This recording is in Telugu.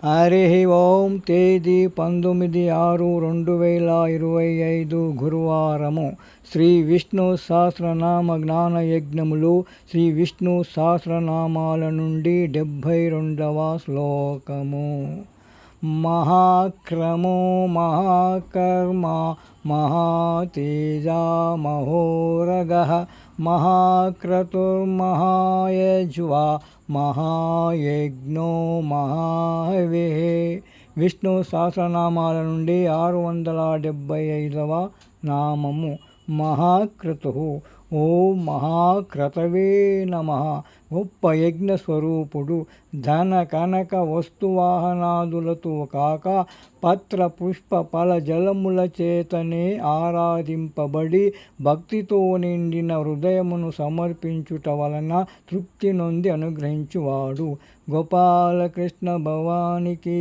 హరి ఓం. తేదీ 19/6/2025 గురువారము. శ్రీ విష్ణు సహస్రనామ జ్ఞాన యజ్ఞములు. శ్రీ విష్ణు సహస్రనామాల నుండి 72వ శ్లోకము. మహాక్రమో మహాకర్మ మహాతేజ మహోరగః మహాక్రతుర్మహాయజ్వా మహాయజ్ఞో మహాహవిః. విష్ణు సహస్రనామాల నుండి 675వ నామము. మహాక్రతు. ఓం మహాక్రతవే నమః. గొప్ప యజ్ఞ స్వరూపుడు. ధన కనక వస్తువాహనాదులతో కాక పత్ర పుష్ప ఫల జలముల చేతనే ఆరాధింపబడి భక్తితో నిండిన హృదయమును సమర్పించుట వలన తృప్తి నొంది అనుగ్రహించువాడు. గోపాలకృష్ణ భవానికి